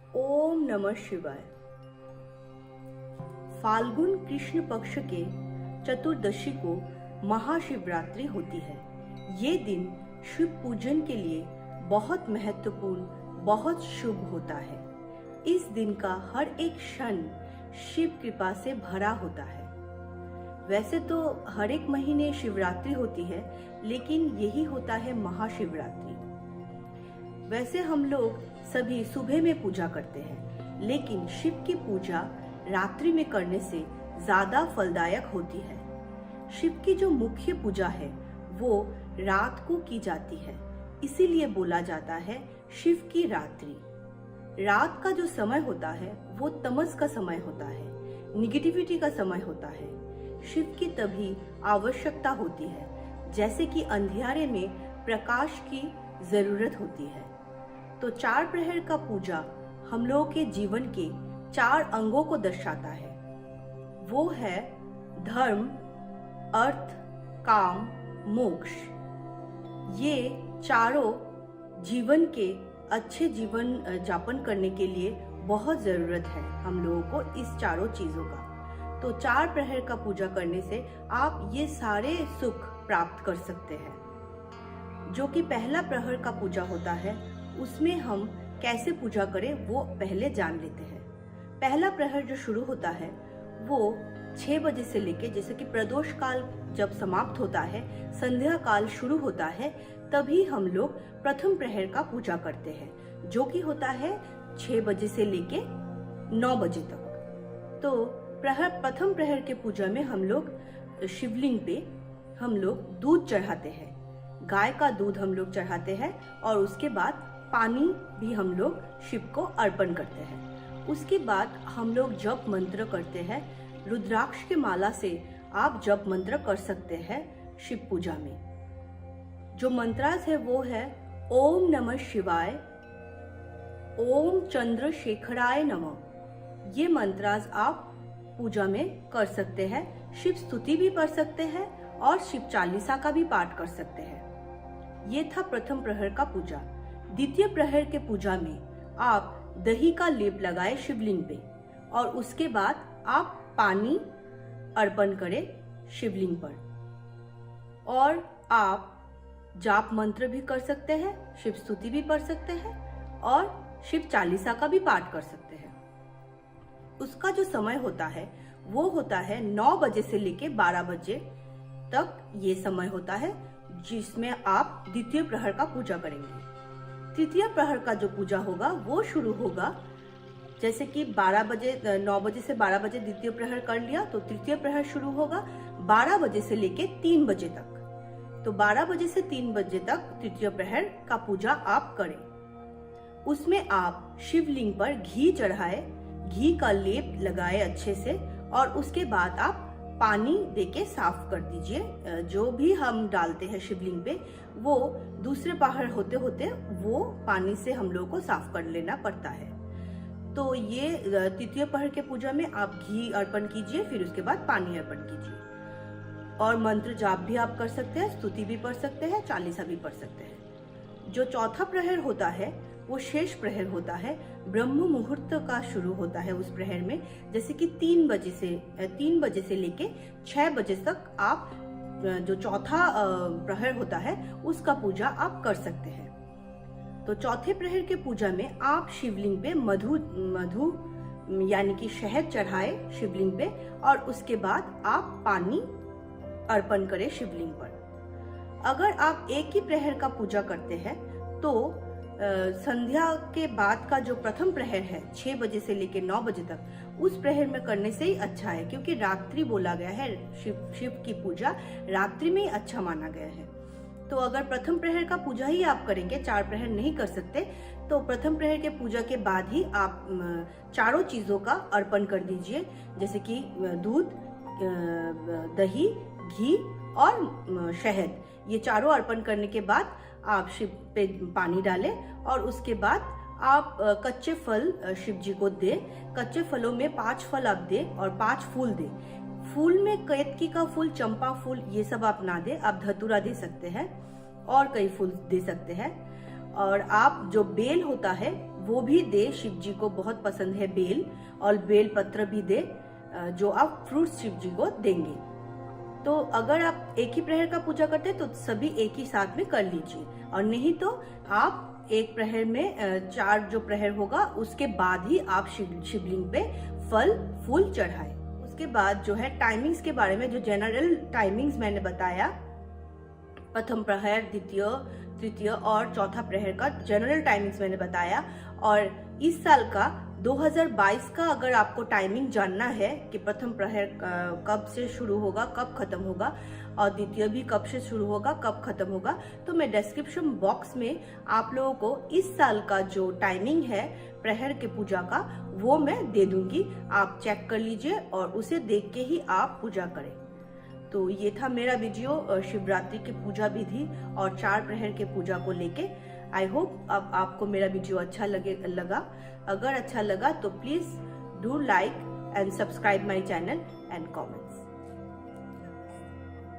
ओम नमः शिवाय। फाल्गुन कृष्ण पक्ष के चतुर्दशी को महाशिवरात्रि होती है। ये दिन शिव पूजन के लिए बहुत महत्वपूर्ण, बहुत शुभ होता है। इस दिन का हर एक क्षण शिव कृपा से भरा होता है। वैसे तो हर एक महीने शिवरात्रि होती है, लेकिन यही होता है महाशिवरात्रि। वैसे हम लोग सभी सुबह में पूजा करते हैं, लेकिन शिव की पूजा रात्रि में करने से ज्यादा फलदायक होती है। शिव की जो मुख्य पूजा है वो रात को की जाती है, इसीलिए बोला जाता है शिव की रात्रि। रात का जो समय होता है वो तमस का समय होता है, निगेटिविटी का समय होता है। शिव की तभी आवश्यकता होती है, जैसे कि अंधियारे में प्रकाश की जरूरत होती है। तो 4 प्रहर का पूजा हम लोगों के जीवन के 4 अंगों को दर्शाता है। वो है धर्म, अर्थ, काम, मोक्ष। ये चारों जीवन के अच्छे जीवन यापन करने के लिए बहुत जरूरत है हम लोगों को इस चारों चीजों का। तो 4 प्रहर का पूजा करने से आप ये सारे सुख प्राप्त कर सकते हैं। जो कि पहला प्रहर का पूजा होता है, उसमें हम कैसे पूजा करें वो पहले जान लेते हैं। पहला प्रहर जो शुरू होता है वो 6 बजे से लेके, जैसे कि प्रदोष काल जब समाप्त होता है, संध्या काल शुरू होता है, तभी हम लोग प्रथम प्रहर का पूजा करते हैं, जो कि होता है 6 बजे से लेके 9 बजे तक। तो प्रथम प्रहर के पूजा में हम लोग शिवलिंग पे हम लोग दूध चढ़ाते हैं, गाय का दूध हम लोग चढ़ाते हैं, और उसके बाद पानी भी हम लोग शिव को अर्पण करते हैं। उसके बाद हम लोग जप मंत्र करते हैं। रुद्राक्ष के माला से आप जप मंत्र कर सकते हैं शिव पूजा में। जो मंत्रास है वो है ओम नमः शिवाय, ओम चंद्रशेखराय नमः। ये मंत्रास आप पूजा में कर सकते हैं। शिव स्तुति भी पढ़ सकते हैं और शिव चालीसा का भी पाठ कर सकते हैं। ये था प्रथम प्रहर का पूजा। द्वितीय प्रहर के पूजा में आप दही का लेप लगाए शिवलिंग पे, और उसके बाद आप पानी अर्पण करें शिवलिंग पर, और आप जाप मंत्र भी कर सकते हैं, शिव स्तुति भी पढ़ सकते हैं और शिव चालीसा का भी पाठ कर सकते हैं। उसका जो समय होता है वो होता है 9 बजे से लेके 12 बजे तक। ये समय होता है जिसमें आप द्वितीय प्रहर का पूजा करेंगे। तृतीय प्रहर का जो पूजा होगा वो शुरू होगा, जैसे कि 12 बजे, 9 बजे से 12 बजे द्वितीय प्रहर कर लिया, तो तृतीय प्रहर शुरू होगा 12 बजे से लेके 3 बजे तक। तो 12 बजे से 3 बजे तक तृतीय प्रहर का पूजा आप करें। उसमें आप शिवलिंग पर घी चढ़ाए, घी का लेप लगाए अच्छे से, और उसके बाद आप पानी देके साफ कर दीजिए। जो भी हम डालते हैं शिवलिंग पे, वो दूसरे प्रहर होते होते वो पानी से हम लोगों को साफ कर लेना पड़ता है। तो ये तृतीय प्रहर के पूजा में आप घी अर्पण कीजिए, फिर उसके बाद पानी अर्पण कीजिए, और मंत्र जाप भी आप कर सकते हैं, स्तुति भी पढ़ सकते हैं, चालीसा भी पढ़ सकते हैं। जो चौथा प्रहर होता है वो शेष प्रहर होता है। ब्रह्म मुहूर्त का शुरू होता है उस प्रहर में, जैसे कि 3 बजे से लेके 6 बजे तक आप जो चौथा प्रहर होता है उसका पूजा आप कर सकते हैं। तो चौथे प्रहर के पूजा में आप शिवलिंग पे मधु यानी कि शहद चढ़ाए शिवलिंग पे, और उसके बाद आप पानी अर्पण करें शिवलिंग पर। अगर आप एक ही प्रहर का पूजा करते हैं तो संध्या के बाद का जो प्रथम प्रहर है 6 बजे से लेकर 9 बजे तक, उस प्रहर में करने से ही अच्छा है, क्योंकि रात्रि बोला गया है। शिव की पूजा रात्रि में ही अच्छा माना गया है। तो अगर प्रथम प्रहर का पूजा ही आप करेंगे, 4 प्रहर नहीं कर सकते, तो प्रथम प्रहर के पूजा के बाद ही आप चारों चीजों का अर्पण कर दीजिए, जैसे कि दूध, दही, घी और शहद। ये चारों अर्पण करने के बाद आप शिव पे पानी डालें, और उसके बाद आप कच्चे फल शिव जी को दें। कच्चे फलों में 5 फल आप दें और 5 फूल दें। फूल में केतकी का फूल, चंपा फूल, ये सब आप ना दें, आप धतूरा दे सकते हैं और कई फूल दे सकते हैं। और आप जो बेल होता है वो भी दे, शिव जी को बहुत पसंद है बेल, और बेल पत्र भी दे, जो आप फ्रूट्स शिव जी को देंगे। तो अगर आप एक ही प्रहर का पूजा करते हैं तो सभी एक ही साथ में कर लीजिए, और नहीं तो आप एक प्रहर में 4 जो प्रहर होगा उसके बाद ही आप शिवलिंग पे फल फूल चढ़ाए। उसके बाद जो है टाइमिंग्स के बारे में, जो जनरल टाइमिंग्स मैंने बताया, प्रथम प्रहर, द्वितीय, तृतीय और चौथा प्रहर का जनरल टाइमिंग्स मैंने बताया। और इस साल का 2022 का अगर आपको टाइमिंग जानना है कि प्रथम प्रहर कब से शुरू होगा, कब खत्म होगा, और द्वितीय भी कब से शुरू होगा, कब खत्म होगा, तो मैं डिस्क्रिप्शन बॉक्स में आप लोगों को इस साल का जो टाइमिंग है प्रहर के पूजा का वो मैं दे दूंगी। आप चेक कर लीजिए और उसे देख के ही आप पूजा करें। तो ये था मेरा वीडियो शिवरात्रि की पूजा विधि और 4 प्रहर के पूजा को लेके। आई होप अब आपको मेरा वीडियो अच्छा लगा। अगर अच्छा लगा तो please do like and subscribe my channel and comments.